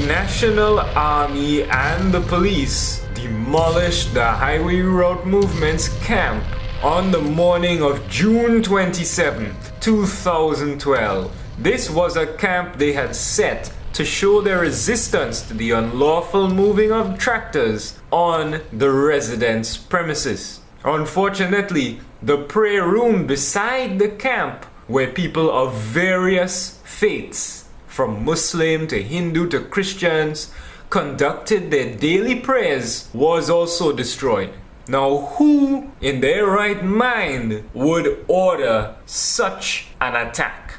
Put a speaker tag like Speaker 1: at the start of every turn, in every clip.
Speaker 1: National Army and the police demolished the Highway Route Movement's camp on the morning of June 27, 2012. This was a camp they had set to show their resistance to the unlawful moving of tractors on the residents' premises. Unfortunately, the prayer room beside the camp, where people of various faiths, from Muslim to Hindu to Christians, conducted their daily prayers, was also destroyed. Now, who in their right mind would order such an attack?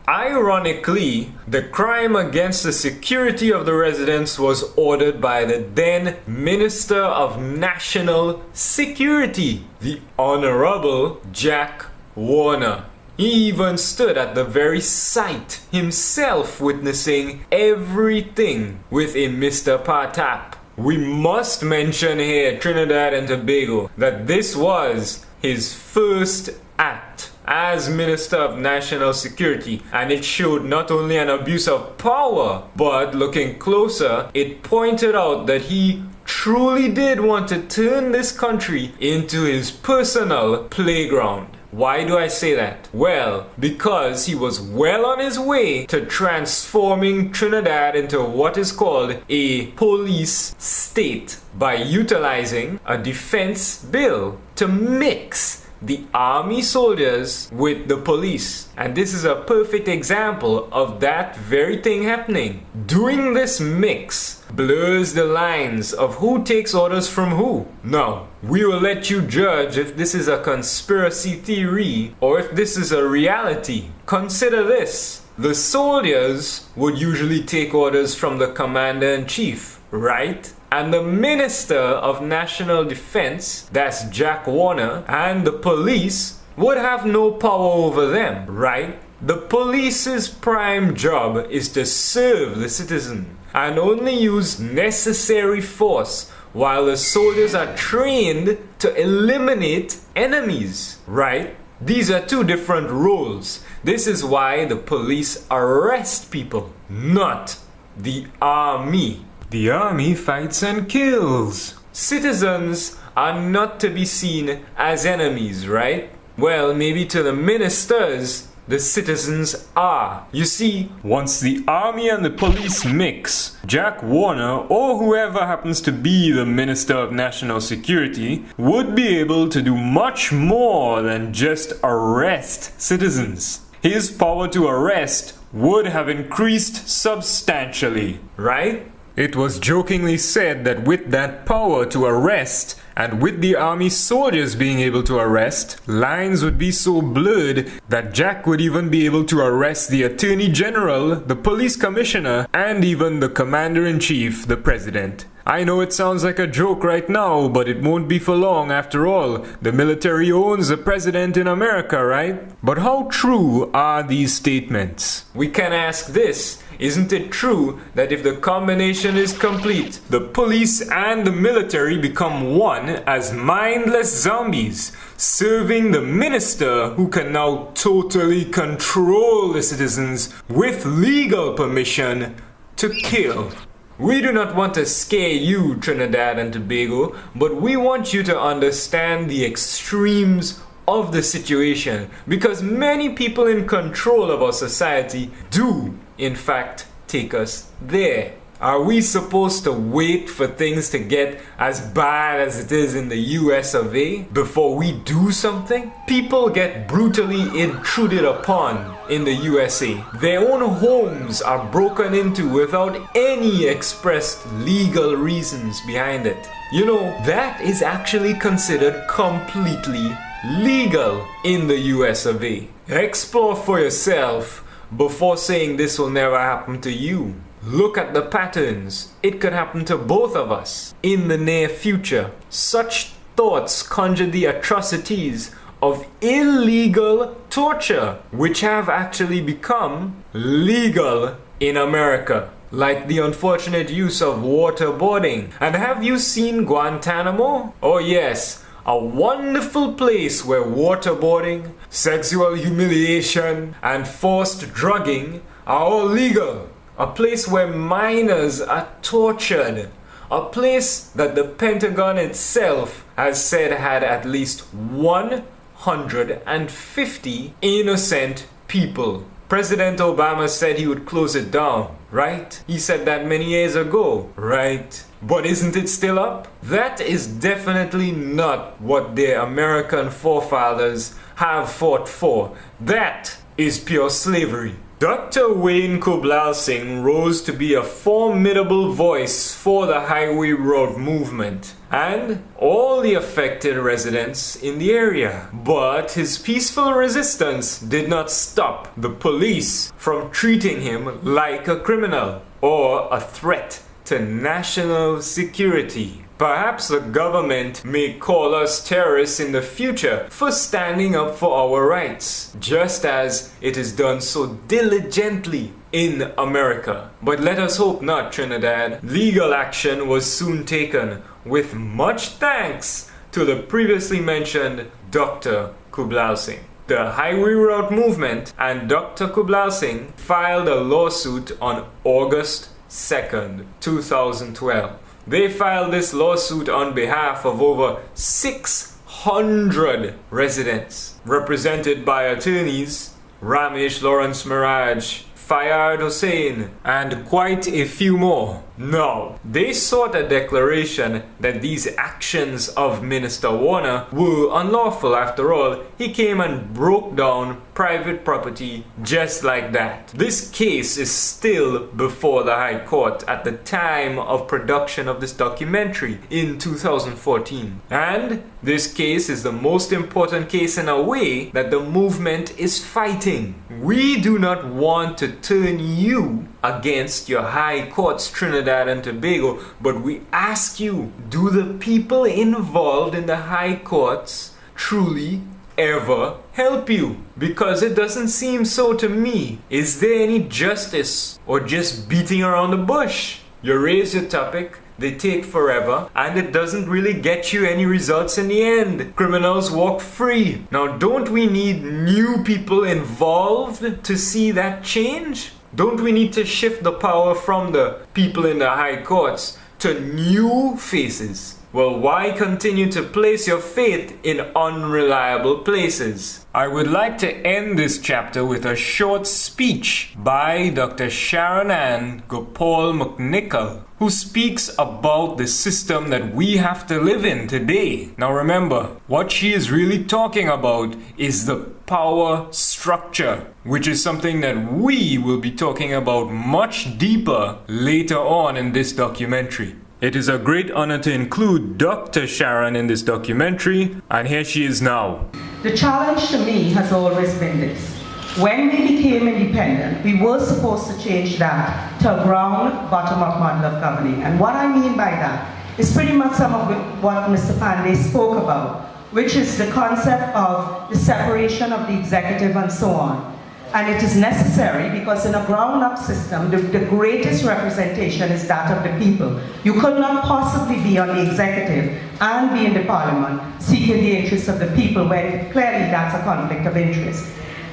Speaker 1: Ironically, the crime against the security of the residents was ordered by the then Minister of National Security, the Honorable Jack Warner. He even stood at the very site himself, witnessing everything with a Mr. Patap. We must mention here, Trinidad and Tobago, that this was his first act as Minister of National Security, and it showed not only an abuse of power, but looking closer, it pointed out that he truly did want to turn this country into his personal playground. Why do I say that? Well, because he was well on his way to transforming Trinidad into what is called a police state by utilizing a defense bill to mix the army soldiers with the police. And this is a perfect example of that very thing happening. Doing this mix blurs the lines of who takes orders from who. Now, we will let you judge if this is a conspiracy theory or if this is a reality. Consider this. The soldiers would usually take orders from the commander-in-chief, right? And the Minister of National Defense, that's Jack Warner, and the police would have no power over them, right? The police's prime job is to serve the citizen and only use necessary force, while the soldiers are trained to eliminate enemies, right? These are two different roles. This is why the police arrest people, not the army. The army fights and kills. Citizens are not to be seen as enemies, right? Well, maybe to the ministers, the citizens are. You see, once the army and the police mix, Jack Warner, or whoever happens to be the Minister of National Security, would be able to do much more than just arrest citizens. His power to arrest would have increased substantially, right? It was jokingly said that with that power to arrest, and with the army soldiers being able to arrest, lines would be so blurred that Jack would even be able to arrest the Attorney General, the Police Commissioner, and even the Commander-in-Chief, the President. I know it sounds like a joke right now, but it won't be for long after all. The military owns the president in America, right? But how true are these statements? We can ask this. Isn't it true that if the combination is complete, the police and the military become one as mindless zombies, serving the minister who can now totally control the citizens with legal permission to kill? We do not want to scare you, Trinidad and Tobago, but we want you to understand the extremes of the situation, because many people in control of our society do, in fact, take us there. Are we supposed to wait for things to get as bad as it is in the US of A before we do something? People get brutally intruded upon in the USA. Their own homes are broken into without any expressed legal reasons behind it. You know, that is actually considered completely legal in the US of A. Explore for yourself before saying this will never happen to you. Look at the patterns. It could happen to both of us in the near future. Such thoughts conjure the atrocities of illegal torture, which have actually become legal in America, like the unfortunate use of waterboarding. And have you seen Guantanamo? Oh yes, a wonderful place where waterboarding, sexual humiliation, and forced drugging are all legal. A place where minors are tortured. A place that the Pentagon itself has said had at least 150 innocent people. President Obama said he would close it down, right? He said that many years ago, right? But isn't it still up? That is definitely not what their American forefathers have fought for. That is pure slavery. Dr. Wayne Kublal Singh rose to be a formidable voice for the Highway Road movement and all the affected residents in the area. But his peaceful resistance did not stop the police from treating him like a criminal or a threat to national security. Perhaps the government may call us terrorists in the future for standing up for our rights, just as it is done so diligently in America. But let us hope not, Trinidad. Legal action was soon taken, with much thanks to the previously mentioned Dr. Kublal Singh. The Highway Road movement and Dr. Kublal Singh filed a lawsuit on August 2nd, 2012. They filed this lawsuit on behalf of over 600 residents, represented by attorneys Ramesh Lawrence Miraj, Fayad Hussain, and quite a few more. No, they sought a declaration that these actions of Minister Warner were unlawful. After all, he came and broke down private property just like that. This case is still before the High Court at the time of production of this documentary in 2014. And this case is the most important case in a way that the movement is fighting. We do not want to turn you against your high courts, Trinidad and Tobago, but we ask you, do the people involved in the high courts truly ever help you? Because it doesn't seem so to me. Is there any justice or just beating around the bush? You raise your topic, they take forever, and it doesn't really get you any results in the end. Criminals walk free. Now, don't we need new people involved to see that change? Don't we need to shift the power from the people in the high courts to new faces? Well, why continue to place your faith in unreliable places? I would like to end this chapter with a short speech by Dr. Sharon Ann Gopal McNichol, who speaks about the system that we have to live in today. Now remember, what she is really talking about is the power structure, which is something that we will be talking about much deeper later on in this documentary. It is a great honor to include Dr. Sharon in this documentary, and here she is now.
Speaker 2: The challenge to me has always been this. When we became independent, we were supposed to change that to a ground bottom-up model of governing. And what I mean by that is pretty much some of what Mr. Pandey spoke about, which is the concept of the separation of the executive and so on. And it is necessary because in a ground-up system, the greatest representation is that of the people. You could not possibly be on the executive and be in the parliament seeking the interests of the people, where clearly that's a conflict of interest.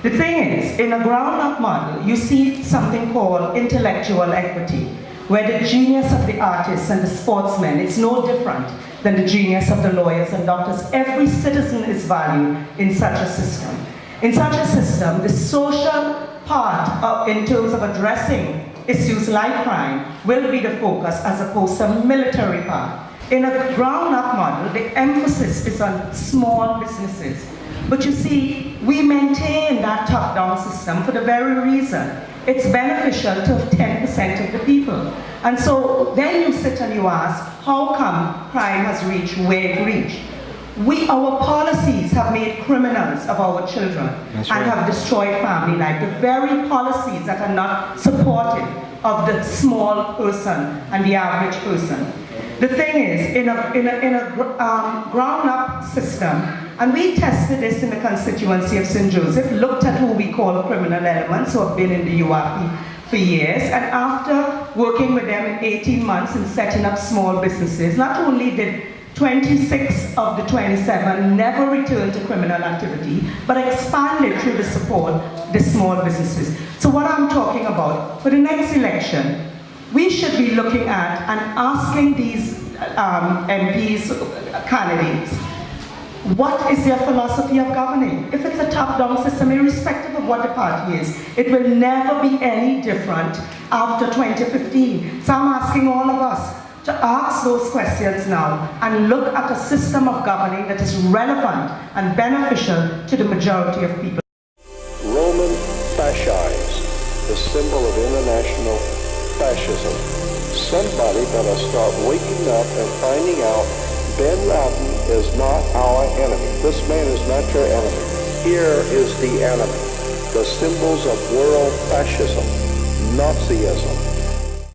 Speaker 2: The thing is, in a ground-up model, you see something called intellectual equity, where the genius of the artists and the sportsmen, it's no different than the genius of the lawyers and doctors. Every citizen is valued in such a system. In such a system, the social part in terms of addressing issues like crime will be the focus as opposed to a military part. In a ground-up model, the emphasis is on small businesses. But you see, we maintain that top-down system for the very reason it's beneficial to 10% of the people. And so then you sit and you ask, how come crime has reached where it reached? Our policies have made criminals of our children and have destroyed family life. The very policies that are not supportive of the small person and the average person. The thing is, in a ground-up system, and we tested this in the constituency of St. Joseph, looked at who we call criminal elements who have been in the URP for years, and after working with them in 18 months and setting up small businesses, not only did 26 of the 27 never returned to criminal activity, but expanded through the support the small businesses. So what I'm talking about, for the next election, we should be looking at and asking these MPs, candidates, what is their philosophy of governing? If it's a top-down system, irrespective of what the party is, it will never be any different after 2015. So I'm asking all of us to ask those questions now and look at a system of governing that is relevant and beneficial to the majority of people.
Speaker 3: Roman fascists, the symbol of international fascism. Somebody better start waking up and finding out Bin Laden is not our enemy. This man is not your enemy. Here is the enemy. The symbols of world fascism, Nazism,